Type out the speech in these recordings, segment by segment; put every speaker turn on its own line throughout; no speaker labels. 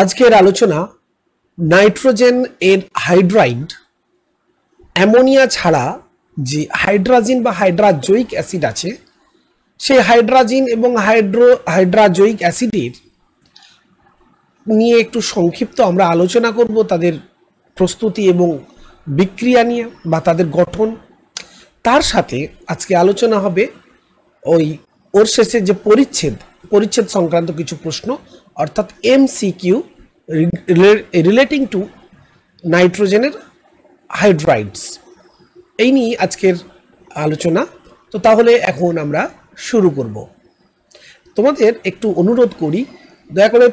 আজকের আলোচনা নাইট্রোজেন এর হাইড্রাইড অ্যামোনিয়া ছাড়া যে হাইড্রাজিন বা হাইড্রাজোয়িক অ্যাসিড আছে সেই হাইড্রাজিন এবং হাইড্রাজোয়িক অ্যাসিডের নিয়ে একটু সংক্ষিপ্ত আমরা আলোচনা করব, তাদের প্রস্তুতি এবং বিক্রিয়া নিয়ে বা তাদের গঠন। তার সাথে আজকে আলোচনা হবে ওর শেষে যে পরিচ্ছেদ সংক্রান্ত কিছু প্রশ্ন, অর্থাৎ এমসিকিউ রিলেটিং টু নাইট্রোজেনের হাইড্রাইডস, এই নিয়ে আজকের আলোচনা। তো তাহলে এখন আমরা শুরু করব। তোমাদের একটু অনুরোধ করি, দয়া করে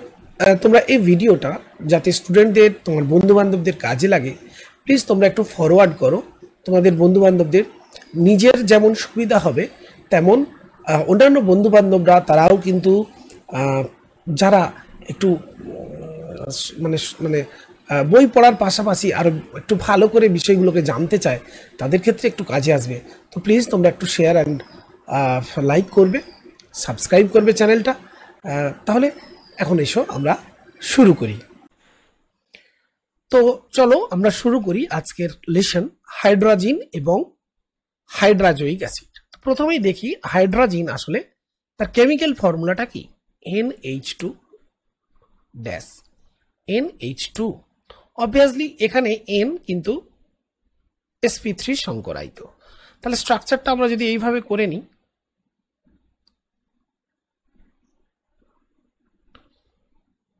তোমরা এই ভিডিওটা যাতে স্টুডেন্টদের, তোমার বন্ধুবান্ধবদের কাজে লাগে, প্লিজ তোমরা একটু ফরওয়ার্ড করো তোমাদের বন্ধুবান্ধবদের। নিজের যেমন সুবিধা হবে তেমন অন্যান্য বন্ধুবান্ধবরা তারাও কিন্তু যারা একটু মানে বই পড়ার পাশাপাশি আরও একটু ভালো করে বিষয়গুলোকে জানতে চায়, তাদের ক্ষেত্রে একটু কাজে আসবে। তো প্লিজ তোমরা একটু শেয়ার অ্যান্ড লাইক করবে, সাবস্ক্রাইব করবে চ্যানেলটা। তাহলে এখন এসো আমরা শুরু করি। তো চলো আমরা শুরু করি আজকের লেসন, হাইড্রাজিন এবং হাইড্রাজোয়িক অ্যাসিড। প্রথমেই দেখি হাইড্রাজিন আসলে তার কেমিক্যাল ফর্মুলাটা কি। NH2 dash NH2। অবভিয়াসলি এখানে N কিন্তু sp3 সংকরায়িত। তাহলে স্ট্রাকচারটা আমরা যদি এইভাবে করে নিই,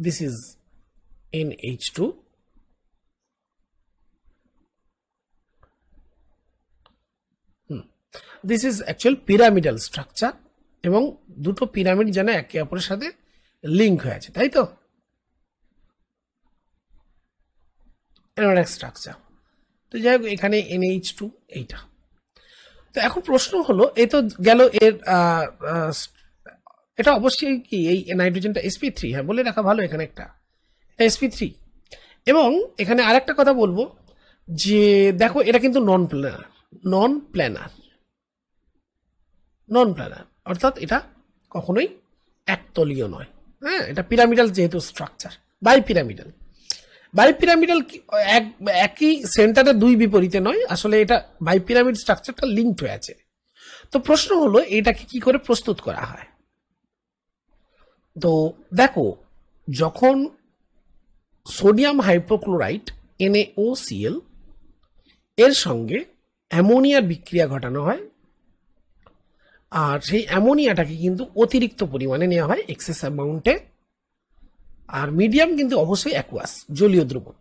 this is NH2 this is actual pyramidal structure এবং দুটো পিরামিড যেন একে অপরের সাথে লিঙ্ক হয়ে আছে, তাই তো? এর এক স্ট্রাকচার। তো যাই হোক, এখানে NH2 এইটা। তো এখন প্রশ্ন হলো, এই তো গেল এর এটা অবশ্যই কি এই নাইট্রোজেনটা sp3, হ্যাঁ বলে রাখা ভালো, এখানে একটা এটা sp3। এবং এখানে আরেকটা কথা বলবো যে দেখো এটা কিন্তু নন প্ল্যানার, অর্থাৎ এটা কখনোই একতলীয় নয়। হ্যাঁ, এটা পিরামিডাল যেহেতু স্ট্রাকচার, বাইপিরামিডাল একই সেন্টারে দুই বিপরীতে নয়, আসলে এটা বাইপিরামিড স্ট্রাকচারটা লিঙ্কড হয়ে আছে। তো প্রশ্ন হলো এটাকে কি করে প্রস্তুত করা হয়। তো দেখো, যখন সোডিয়াম হাইপোক্লোরাইট NaOCl এর সঙ্গে অ্যামোনিয়ার বিক্রিয়া ঘটানো হয়, আর সেই অ্যামোনিয়াটাকে কিন্তু অতিরিক্ত পরিমাণে নেওয়া হয়, এক্সেস অ্যামাউন্টে। আর মিডিয়াম কিন্তু অবশ্যই অ্যাকুয়াস, জলীয় দ্রবণ।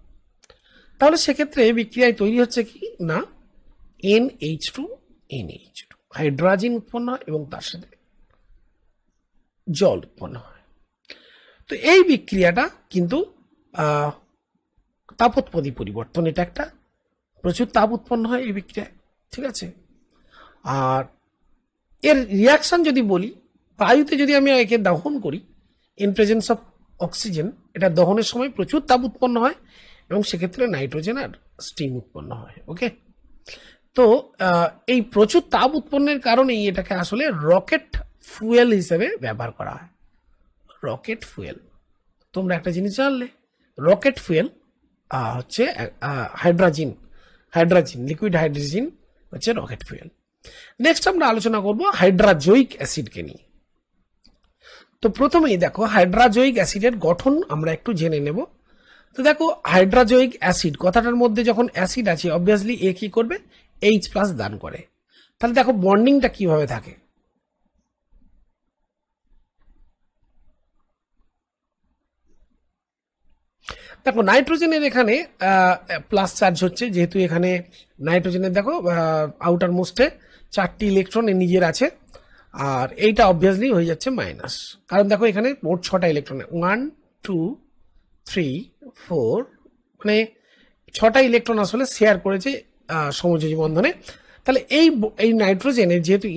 তাহলে সেক্ষেত্রে বিক্রিয়ায় তৈরি হচ্ছে কি না, NH2 হাইড্রাজিন উৎপন্ন হয় এবং তার সাথে জল উৎপন্ন হয়। তো এই বিক্রিয়াটা কিন্তু তাপোৎপদী পরিবর্তন, এটা একটা প্রচুর তাপ উৎপন্ন হয় এই বিক্রিয়ায়, ঠিক আছে? আর এর রিয়াকশন যদি বলি, বায়ুতে যদি আমি একে দহন করি ইন প্রেজেন্স অফ অক্সিজেন, এটা দহনের সময় প্রচুর তাপ উৎপন্ন হয় এবং সেক্ষেত্রে নাইট্রোজেন আর স্টিম উৎপন্ন হয়। ওকে, তো এই প্রচুর তাপ উৎপন্নের কারণেই এটাকে আসলে রকেট ফুয়েল হিসেবে ব্যবহার করা হয়। রকেট ফুয়েল, তোমরা একটা জিনিস জানলে, রকেট ফুয়েল হচ্ছে হাইড্রাজিন, লিকুইড হাইড্রোজেন হচ্ছে রকেট ফুয়েল। নেক্সট আমরা আলোচনা করব হাইড্রাজোয়িক অ্যাসিডকে নিয়ে। তো প্রথমেই দেখো হাইড্রাজোয়িক অ্যাসিডের গঠন আমরা একটু জেনে নেব। তো দেখো, হাইড্রাজোয়িক অ্যাসিড কথাটার মধ্যে যখন অ্যাসিড আছে, অবভিয়াসলি এ কি করবে, H+ দান করে। তাহলে দেখো বন্ডিংটা কিভাবে থাকে। দেখো নাইট্রোজেনের এখানে প্লাস চার্জ হচ্ছে, যেহেতু এখানে নাইট্রোজেনের দেখো আউটার মোস্টে 4টি ইলেকট্রন নিজের আছে, আর এইটা অবভিয়াসলি হয়ে যাচ্ছে মাইনাস, কারণ দেখো এখানে মোট 6টা ইলেকট্রন, 1 2 3 4, মানে 6টা ইলেকট্রন আসলে শেয়ার করেছে সমযোজী বন্ধনে। তাহলে এই নাইট্রোজেনের যেহেতু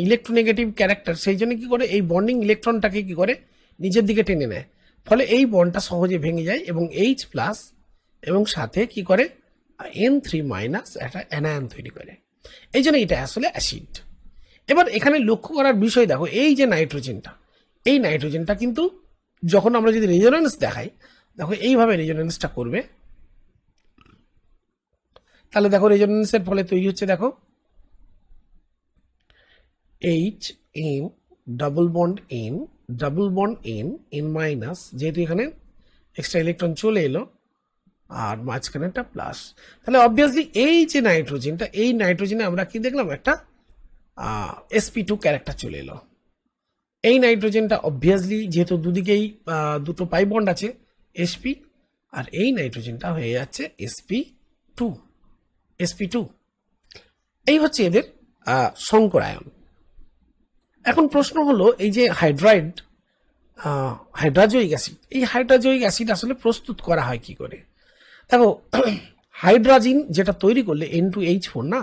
ইলেকট্রোনেগেটিভ ক্যারেক্টার, সেই জন্য কি করে এই বন্ডিং ইলেকট্রনটাকে কি করে নিজের দিকে টেনে নেয়, ফলে এই বন্ডটা সহজে ভেঙে যায় এবং H+ এবং সাথে কি করে N3- একটা অ্যানায়ন তৈরি করে। এই জন্য এটা আসলে অ্যাসিড। এবার এখানে লক্ষ্য করার বিষয় দেখো, এই যে নাইট্রোজেনটা, এই নাইট্রোজেনটা কিন্তু যখন আমরা যদি রেজোনেন্স দেখাই, দেখো এইভাবে রেজোনেন্সটা করবে, তাহলে দেখো রেজোনেন্সের ফলে তৈরি হচ্ছে, দেখো H N double bond N double bond N N minus, যেহেতু এখানে এক্সট্রা ইলেকট্রন চলে এলো আর মাঝখানে একটা প্লাস, তাহলে অবভিয়াসলি এই যে নাইট্রোজেনটা, এই নাইট্রোজেনে আমরা কি দেখলাম, একটা sp2 ক্যারেক্টার চলে এলো। এই নাইট্রোজেনটা অবভিয়াসলি যেহেতু দুদিকেই দুটো পাই বন্ড আছে sp, আর এই নাইট্রোজেনটা হয়ে যাচ্ছে sp2। এই হচ্ছে এদের সংকরায়ন। এখন প্রশ্ন হলো, এই যে হাইড্রাজয়িক অ্যাসিড, এই হাইড্রাজয়িক অ্যাসিড আসলে প্রস্তুত করা হয় কি করে? দেখো হাইড্রাজিন যেটা তৈরি করলে N2H4 না,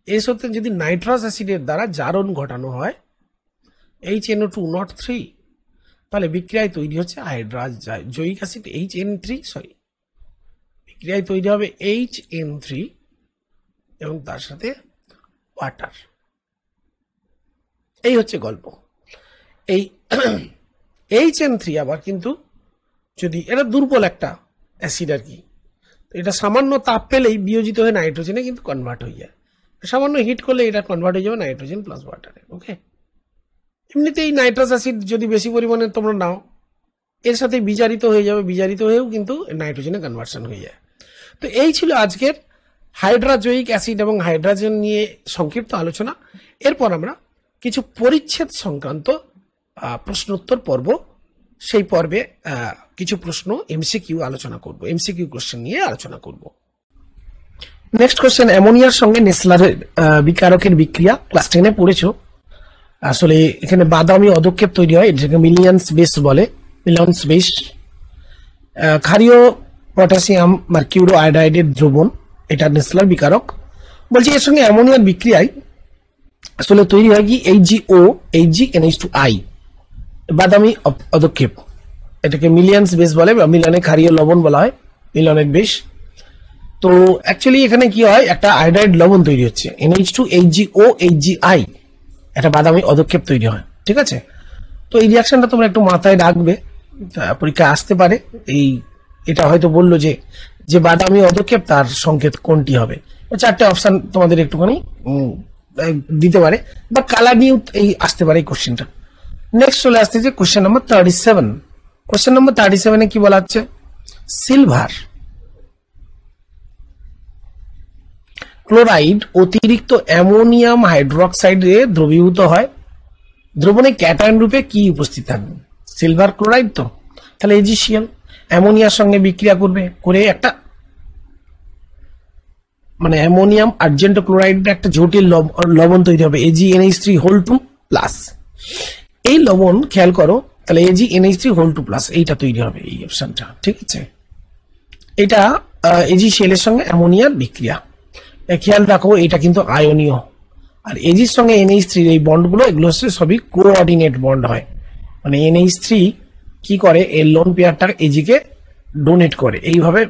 এর সাথে যদি নাইট্রাস অ্যাসিডের দ্বারা জারণ ঘটানো হয় HNO2 তাহলে বিক্রিয়ায় তৈরি হচ্ছে হাইড্রাজয়িক অ্যাসিড HN3, বিক্রিয়ায় তৈরি হবে HN3 এবং তার সাথে ওয়াটার। এই হচ্ছে গল্প। এই HN3 আবার কিন্তু যদি এটা দুর্বল একটা অ্যাসিড আর কি, এটা সামান্য তাপ পেলেই বিয়োজিত হয়ে নাইট্রোজেনে কিন্তু কনভার্ট হয়ে যায়, সামান্য হিট করলে এটা কনভার্ট হয়ে যাবে নাইট্রোজেন প্লাস ওয়াটারে। ওকে, এমনিতেই নাইট্রাস অ্যাসিড যদি বেশি পরিমাণে তোমরা নাও, এর সাথে বিজারিত হয়ে যাবে, বিজারিত হয়েও কিন্তু নাইট্রোজেনে কনভার্সন হয়ে যায়। তো এই ছিল আজকের হাইড্রাজয়িক অ্যাসিড এবং হাইড্রোজেন নিয়ে সংক্ষিপ্ত আলোচনা। এরপর আমরা কিছু পরিচ্ছেদ সংক্রান্ত প্রশ্নোত্তর পর্ব, সেই পর্বে কিছু প্রশ্ন এমসিকিউ আলোচনা করব, এমসিকিউ কোশ্চেন নিয়ে আলোচনা করব। নেক্সট কোশ্চেন, অ্যামোনিয়ার সঙ্গে নেসলারের বিকারকের বিক্রিয়া ক্লাস 10-এ পড়েছো। আসলে এখানে বাদামি অধক্ষেপ তৈরি হয়, এটাকে মিলিয়ন্স বেস বলে, মিলিয়ন্স বেস। ক্ষারীয় পটাশিয়াম মার্কিউরো আয়োডাইডের দ্রবণ, এটা নেসলার বিকারক। বলছি এর সঙ্গে অ্যামোনিয়ার বিক্রিয়ায় আসলে তৈরি হয় কি, HgO HgNH2I, বাদামি অধক্ষেপ, এটাকে মিলিয়ন্স বেস বলে বা মিলনে ক্ষারীয় লবণ বলা হয়, মিলনের বেশ। তো অ্যাকচুয়ালি এখানে কি হয়, একটা আয়োডাইড লবণ তৈরি হচ্ছে, NH2HgO HgI, একটা বাদামি অধক্ষেপ তৈরি হয়। ঠিক আছে, তো এই রিয়াকশনটা তোমরা একটু মাথায় রাখবে, পরীক্ষা আসতে পারে। এটা হয়তো বললো যে বাদামি অধক্ষেপ তার সংকেত কোনটি হবে, চারটে অপশন তোমাদের একটুখানি দিতে পারে, বা কালার নিয়েও এই আসতে পারে এই কোশ্চেনটা। নেক্সট চলে আসতে যে কোশ্চেন নাম্বার 37। কোশ্চেন নাম্বার 37-এ কি বলা হচ্ছে, সিলভার ক্লোরাইড অতিরিক্ত অ্যামোনিয়াম হাইড্রোক্সাইডে দ্রবীভূত হয়, দ্রবণে ক্যাটায়ন রূপে কি উপস্থিত থাকবে? সিলভার ক্লোরাইড, তো তাহলে AgCl অ্যামোনিয়ার সঙ্গে বিক্রিয়া করে একটা মানে অ্যামোনিয়াম আর্জেন্টো ক্লোরাইড একটা জটিল লবণ তৈরি হবে, AgNH3+। এই লবণ খেয়াল করো, তাহলে AgNH3+, এইটা তৈরি হবে, এই অপশনটা। ঠিক আছে, এটা AgCl এর সঙ্গে অ্যামোনিয়ার বিক্রিয়া। খেয়াল রাখো এটা কিন্তু আয়নীয়, আর Ag এর সঙ্গে NH3 এই বন্ডগুলো, এগুলো হচ্ছে সবই কোঅর্ডিনেট বন্ড হয়, মানে NH3 কি করে, এর লোন পেয়ারটা Ag কে ডোনেট করে, এইভাবে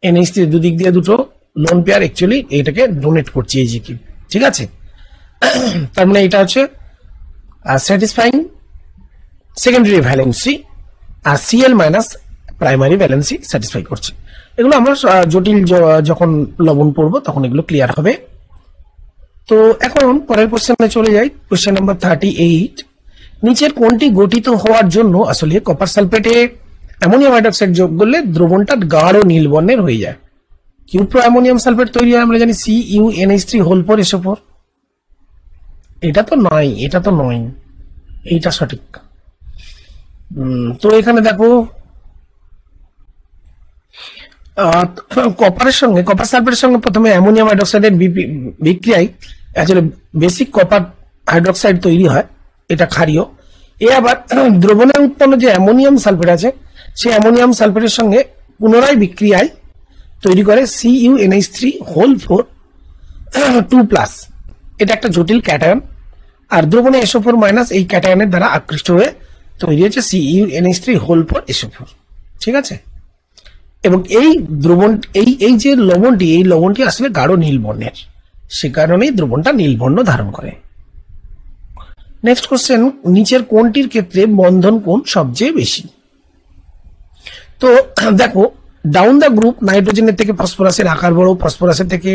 NH3 দুদিক দিয়ে দুটো লোন পেয়ার অ্যাকচুয়ালি এটাকে ডোনেট করছে Ag কে। ঠিক আছে, তার মানে এটা হচ্ছে স্যাটিসফাইং সেকেন্ডারি ভ্যালেন্সি, আর Cl minus primary valency satisfy করছে। এগুলো আমরা জটিল যখন লবণ পড়বো তখন এগুলো ক্লিয়ার হবে। তো এখন পরের কোশ্চেনে চলে যাই, কোশ্চেন নাম্বার 38। নিচের কোনটি গঠিত হওয়ার জন্য আসলে কপার সালফেটে অ্যামোনিয়াম হাইড্রোক্সাইড যোগ করলে দ্রবণটা গাঢ় নীল বর্ণের হয়ে যায়? কিউপ্রো অ্যামোনিয়াম সালফেট তৈরি হয় আমরা জানি CuNH3 এটা তো নয়, এটা তো নয়, এইটা সঠিক। তো এখানে দেখো কপার সালফেটের সঙ্গে প্রথমে অ্যামোনিয়াম হাইড্রোক্সাইডের বিক্রিয়ায় আসলে বেসিক কপার হাইড্রোক্সাইড তৈরি হয়, এটা ক্ষারীয়। এ আবার দ্রবণে উৎপন্ন যে অ্যামোনিয়াম সালফেট আছে, সেই অ্যামোনিয়াম সালফেটের সঙ্গে পুনরায় বিক্রিয়ায় তৈরি করে CuNH3+, এটা একটা জটিল ক্যাটায়ন, আর দ্রবণে SO4- এই ক্যাটায়নের দ্বারা আকৃষ্ট হয়ে তৈরি হচ্ছে CuNH3+SO4। ঠিক আছে, এবং এই দ্রবণ এই যে লবণটি আসলে গাঢ় নীল বর্ণের, সে কারণেই দ্রবণটা নীল বর্ণ ধারণ করে। নেক্সট কোশ্চেন, নিচের কোনটির ক্ষেত্রে বন্ধন কোণ সবচেয়ে বেশি? তো দেখো, ডাউন দ্য গ্রুপ নাইট্রোজেনের থেকে ফসফরাসের আকার বড়, ফসফরাসের থেকে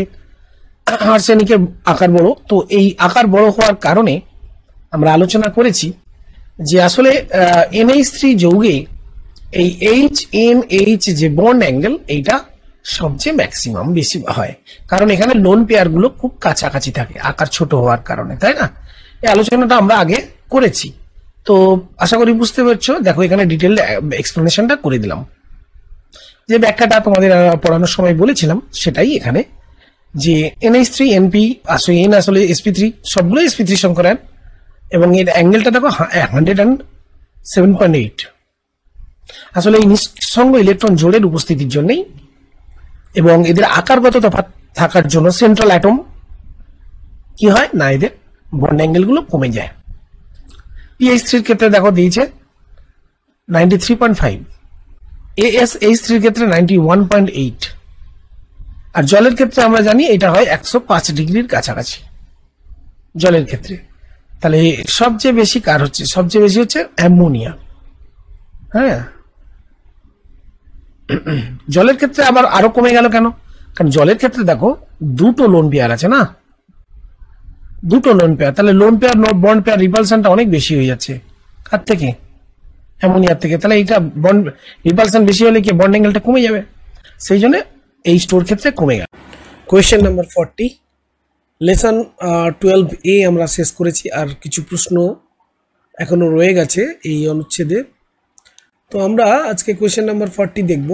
আর্সেনিকের আকার বড়। তো এই আকার বড় হওয়ার কারণে আমরা আলোচনা করেছি যে আসলে NH3 যৌগে এই HNH যে বন্ড অ্যাঙ্গেল এইটা সবচেয়ে ম্যাক্সিমাম বেশি হয়, কারণ এখানে লোন পেয়ার গুলো খুব কাছাকাছি থাকে আকার ছোট হওয়ার কারণে, তাই না? এই আলোচনাটা আমরা আগে করেছি, তো আশা করি বুঝতে পারছো। দেখো এখানে ডিটেল এক্সপ্লেনেশনটা করে দিলাম, যে ব্যাখ্যাটা তোমাদের পড়ানোর সময় বলেছিলাম সেটাই এখানে, যে NH3 NP আসলে N আসলে sp3, সবগুলো sp3 সংকরায়ন, এবং এর অ্যাঙ্গেলটা দেখো 107.8। আসলে এই নিঃসঙ্গ ইলেকট্রন জোড়ের উপস্থিতির জন্যই এবং এদের আকারগত তফাৎ থাকার জন্য সেন্ট্রাল অ্যাটম কি হয় না, এদের বন্ড অ্যাঙ্গেল গুলো কমে যায়। PH3 এর ক্ষেত্রে দেখো দিয়েছে 93.5, ASH3 এর ক্ষেত্রে 91.8, আর জলের ক্ষেত্রে আমরা জানি এটা হয় 105 ডিগ্রির কাছাকাছি জলের ক্ষেত্রে। তাহলে সবচেয়ে বেশি কার হচ্ছে? সবচেয়ে বেশি হচ্ছে অ্যামোনিয়া। হ্যাঁ, জলের ক্ষেত্রে আবার আরো কমে গেল কেন? কারণ জলের ক্ষেত্রে দেখো দুটো লোন পেয়ার আছে না, দুটো লোন পেয়ার, তাহলে লোন পেয়ার বন্ড পেয়ার রিপালশনটা অনেক বেশি হয়ে যাচ্ছে কার থেকে? অ্যামোনিয়ার থেকে। তাহলে এইটা বন্ড রিপালশন বেশি হলে কি বন্ড অ্যাঙ্গেলটা কমে যাবে, সেই জন্য এই স্টোর ক্ষেত্রে কমে গেল। কোয়েশ্চেন নাম্বার 40, লেসন 12A আমরা শেষ করেছি, আর কিছু প্রশ্ন এখনো রয়ে গেছে এই অনুচ্ছেদে। তো আমরা আজকে কোয়েশ্চেন নাম্বার 40 দেখব।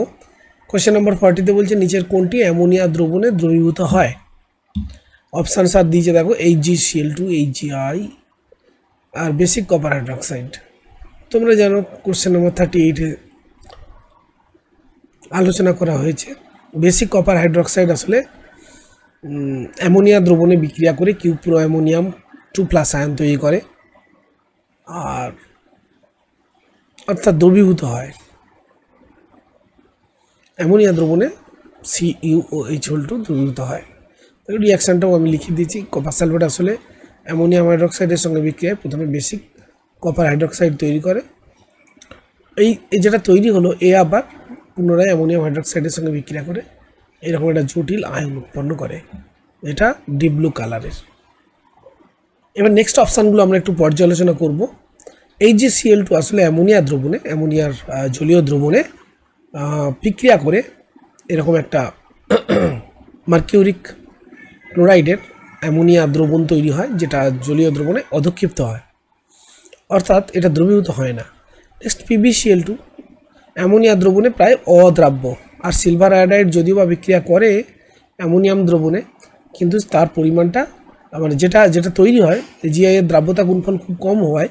কোয়েশ্চেন নাম্বার 40তে বলছে নিচের কোনটি অ্যামোনিয়া দ্রবণে দ্রবীভূত হয়? অপশান সার দিয়েছে দেখো, HgCl2, HgI আর বেসিক কপার হাইড্রক্সাইড। তোমরা জানো কোয়েশ্চেন নাম্বার 38-এ আলোচনা করা হয়েছে। বেসিক কপার হাইড্রক্সাইড আসলে অ্যামোনিয়া দ্রবণে বিক্রিয়া করে কিউপ্রো অ্যামোনিয়াম 2+ আয়ন তৈরি করে, আর অর্থাৎ দ্রবীভূত হয় অ্যামোনিয়া দ্রবণে CuOH2 দ্রবীভূত হয়। রিয়াকশানটাও আমি লিখে দিয়েছি। কপার সালফেট আসলে অ্যামোনিয়াম হাইড্রক্সাইডের সঙ্গে বিক্রিয়ায় প্রথমে বেসিক কপার হাইড্রক্সাইড তৈরি করে, এই যেটা তৈরি হলো এ আবার পুনরায় অ্যামোনিয়াম হাইড্রক্সাইডের সঙ্গে বিক্রিয়া করে এরকম একটা জটিল আয়ন উৎপন্ন করে, এটা ডিপ ব্লু কালারের। এবার নেক্সট অপশানগুলো আমরা একটু পর্যালোচনা করব। HgCl2 আসলে অ্যামোনিয়া দ্রবণে, অ্যামোনিয়ার জলীয় দ্রবণে বিক্রিয়া করে এরকম একটা মার্কিউরিক ক্লোরাইডের অ্যামোনিয়া দ্রবণ তৈরি হয়, যেটা জলীয় দ্রবণে অধক্ষিপ্ত হয়, অর্থাৎ এটা দ্রবীভূত হয় না। নেক্সট PbCl2 অ্যামোনিয়া দ্রবণে প্রায় অদ্রাব্য, আর সিলভার আয়োডাইড যদিও বা বিক্রিয়া করে অ্যামোনিয়াম দ্রবণে, কিন্তু তার পরিমাণটা মানে যেটা তৈরি হয় AgI এর দ্রাব্যতা গুণফল খুব কম হওয়ায়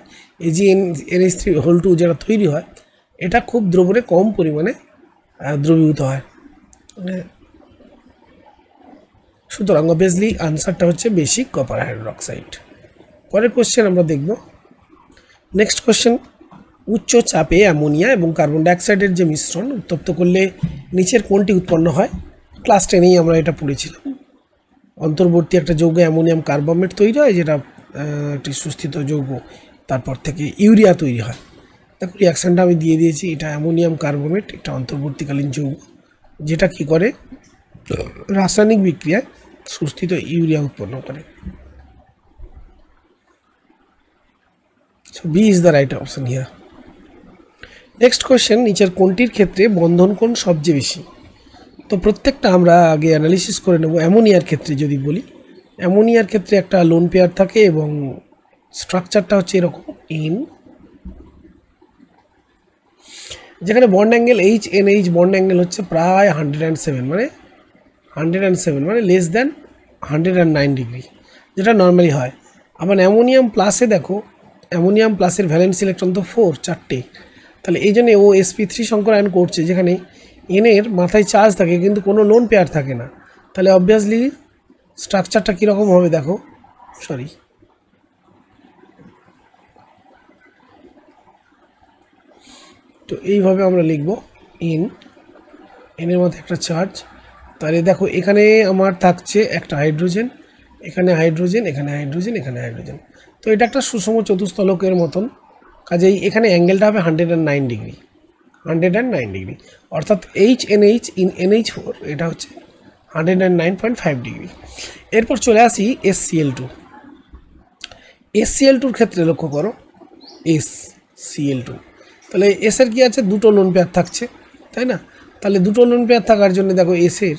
AgNH3 যেটা তৈরি হয় এটা খুব দ্রবণে কম পরিমাণে দ্রবীভূত হয়। সুতরাং অবভিয়াসলি আনসারটা হচ্ছে বেসিক কপার হাইড্রক্সাইড। পরের কোশ্চেন আমরা দেখব। নেক্সট কোশ্চেন, উচ্চ চাপে অ্যামোনিয়া এবং কার্বন ডাইঅক্সাইডের যে মিশ্রণ উত্তপ্ত করলে নিচের কোনটি উৎপন্ন হয়? ক্লাস 10-এই আমরা এটা পড়েছিলাম। অন্তর্বর্তী একটা যৌগ অ্যামোনিয়াম কার্বমেট তৈরি হয়, যেটা একটি সুস্থিত যৌগ, তারপর থেকে ইউরিয়া তৈরি হয়। দেখো রিয়াকশানটা আমি দিয়ে দিয়েছি, এটা অ্যামোনিয়াম কার্বমেট, একটা অন্তর্বর্তীকালীন যৌগ, যেটা কি করে রাসায়নিক বিক্রিয়ায় সুস্থিত ইউরিয়া উৎপন্ন করে। So B is the right option here. Next question, নিচের কোনটির ক্ষেত্রে বন্ধন কোণ সবচেয়ে বেশি? তো প্রত্যেকটা আমরা আগে অ্যানালিসিস করে নেব। অ্যামোনিয়ার ক্ষেত্রে যদি বলি, অ্যামোনিয়ার ক্ষেত্রে একটা লোন পেয়ার থাকে এবং স্ট্রাকচারটা হচ্ছে এরকম N, যেখানে bond angle HNH bond angle হচ্ছে প্রায় 107, মানে লেস দ্যান 109 ডিগ্রি, যেটা নর্মালি হয়। আবার অ্যামোনিয়াম প্লাসে দেখো, অ্যামোনিয়াম প্লাসের ভ্যালেন্স ইলেকট্রন তো 4 তাহলে এই জন্য ও sp3 সংকরায়ন করছে, যেখানে N এর মাথায় চার্জ থাকে কিন্তু কোনো লোন পেয়ার থাকে না। তাহলে অবভিয়াসলি স্ট্রাকচারটা কীরকম হবে দেখো, তো এইভাবে আমরা লিখব N এর মধ্যে একটা চার্জ। তাহলে দেখো এখানে আমার থাকছে একটা হাইড্রোজেন, এখানে হাইড্রোজেন, এখানে হাইড্রোজেন, এখানে হাইড্রোজেন, তো এটা একটা সুষম চতুস্থলকের মতন, কাজেই এখানে অ্যাঙ্গেলটা হবে 109 ডিগ্রি, 109 ডিগ্রি, অর্থাৎ HNH ইন NH4 এটা হচ্ছে 109.5 ডিগ্রি। এরপর চলে আসি SCl2। SCl2-র ক্ষেত্রে লক্ষ্য করো, SCl2, তাহলে এসের কি আছে, দুটো লোন পেয়ার থাকছে, তাই না? তাহলে দুটো লোন পেয়ার থাকার জন্য দেখো এসের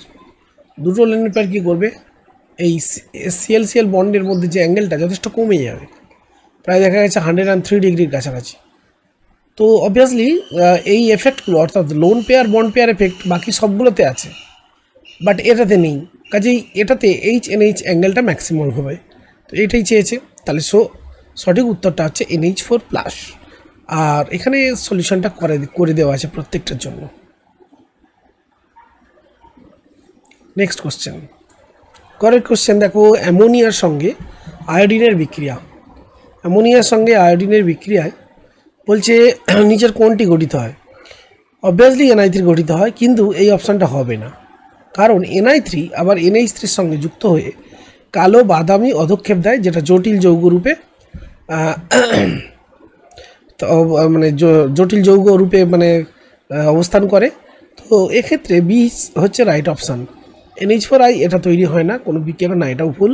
দুটো লোন পেয়ার কী করবে, এই CL বন্ডের মধ্যে যে অ্যাঙ্গেলটা যথেষ্ট কমে যাবে, প্রায় দেখা গেছে 103 ডিগ্রির কাছাকাছি। তো অবভিয়াসলি এই এফেক্টগুলো অর্থাৎ lone pair bond pair effect বাকি সবগুলোতে আছে, বাট এটাতে নেই, কাজেই এটাতে HNH অ্যাঙ্গেলটা ম্যাক্সিমাম হবে। তো এটাই চেয়েছে, তাহলে সঠিক উত্তরটা হচ্ছে NH4+। আর এখানে সলিউশনটা করে দেওয়া আছে প্রত্যেকটার জন্য। নেক্সট কোশ্চেন, করেক্ট কোশ্চেন দেখো, অ্যামোনিয়ার সঙ্গে আয়োডিনের বিক্রিয়া, অ্যামোনিয়ার সঙ্গে আয়োডিনের বিক্রিয়ায় বলছে নিচের কোনটি গঠিত হয়? অবভিয়াসলি NI3 গঠিত হয়, কিন্তু এই অপশানটা হবে না, কারণ NI3 আবার NH3-র সঙ্গে যুক্ত হয়ে কালো বাদামি অধক্ষেপ দেয়, যেটা জটিল যৌগরূপে মানে জটিল যৌগ রূপে মানে অবস্থান করে। তো এক্ষেত্রে বি হচ্ছে রাইট অপশান। NH4I এটা তৈরি হয় না, কোনো বিক্রিয়া না, এটাও ভুল।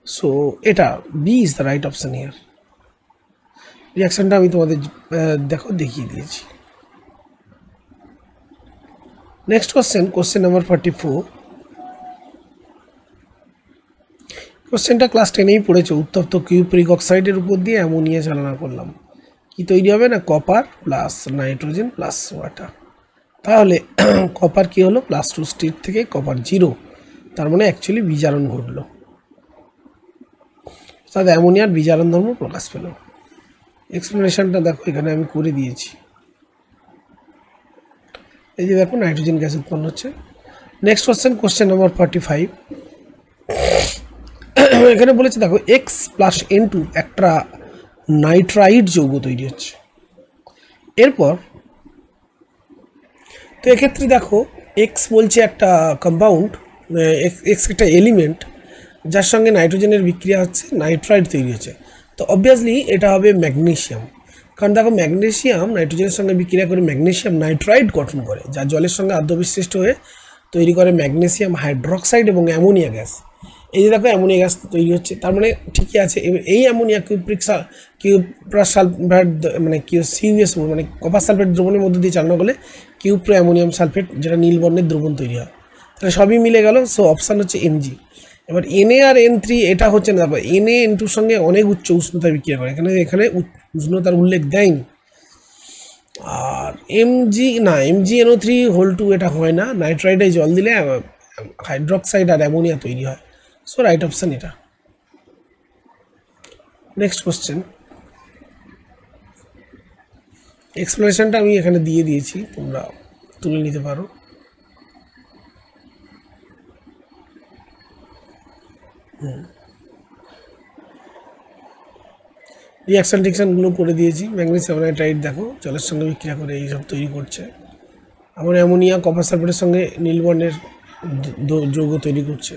সো এটা B is the right option here. রিয়াকশানটা আমি তোমাদের দেখিয়ে দিয়েছি। Next question number 44। কোশ্চেনটা ক্লাস 10-এই পড়েছে। উত্তপ্ত কিউপ্রিক অক্সাইডের উপর দিয়ে অ্যামোনিয়া চালনা করলাম, কি তৈরি হবে না, copper plus nitrogen plus water. তাহলে কপার কি হলো, +2 স্টেট থেকে কপার 0, তার মানে অ্যাকচুয়ালি বিজারণ ঘটলো, তাহলে অ্যামোনিয়ার বিজারণ ধর্ম প্রকাশ পেল। এক্সপ্লেনেশনটা দেখো এখানে আমি করে দিয়েছি। এই যে দেখো নাইট্রোজেন গ্যাস উৎপন্ন হচ্ছে। Next question number 45। এখানে বলেছে দেখো X+N2 একটা নাইট্রাইড যৌগ তৈরি হচ্ছে। এরপর তো এক্ষেত্রে দেখো এক্স বলছে একটা কম্পাউন্ড, এক্স একটা এলিমেন্ট যার সঙ্গে নাইট্রোজেনের বিক্রিয়া হচ্ছে, নাইট্রাইড তৈরি হচ্ছে। তো অবভিয়াসলি এটা হবে ম্যাগনেসিয়াম, কারণ দেখো ম্যাগনেসিয়াম নাইট্রোজেনের সঙ্গে বিক্রিয়া করে ম্যাগনেসিয়াম নাইট্রাইড গঠন করে, যা জলের সঙ্গে আদ্যবিশিষ্ট হয়ে তৈরি করে ম্যাগনেসিয়াম হাইড্রোক্সাইড এবং অ্যামোনিয়া গ্যাস। এই যে দেখো অ্যামোনিয়া গ্যাস তৈরি হচ্ছে, তার মানে ঠিকই আছে। এই অ্যামোনিয়া কিউপ্রাস সালফেট মানে CuS মানে কপার সালফেট দ্রবণের মধ্যে দিয়ে চালনা করলে কিউপ্রো অ্যামোনিয়াম সালফেট, যেটা নীল বর্ণের দ্রবণ তৈরি হয়। তাহলে সবই মিলে গেল। সো অপশান হচ্ছে Mg। এবার Na আর N3 এটা হচ্ছে না, তারপর Na N2-র সঙ্গে অনেক উচ্চ উষ্ণতা বিক্রিয়া করে, এখানে উষ্ণতার উল্লেখ দেয়নি। আর MgNO3(2) এটা হয় না, নাইট্রাইডে জল দিলে হাইড্রোক্সাইড আর অ্যামোনিয়া তৈরি হয়। সো রাইট অপশান এটা। নেক্সট কোশ্চেন, এক্সপ্লেনেশনটা আমি এখানে দিয়ে দিয়েছি, তোমরা তুলে নিতে পারো। রিয়াকশানগুলো করে দিয়েছি। ম্যাগনেসিয়াম নাইট্রাইড দেখো জলের সঙ্গে বিক্রিয়া করে এইসব তৈরি করছে। আমার অ্যামোনিয়া কপার সালফেটের সঙ্গে নীল বর্ণের যৌগ তৈরি করছে।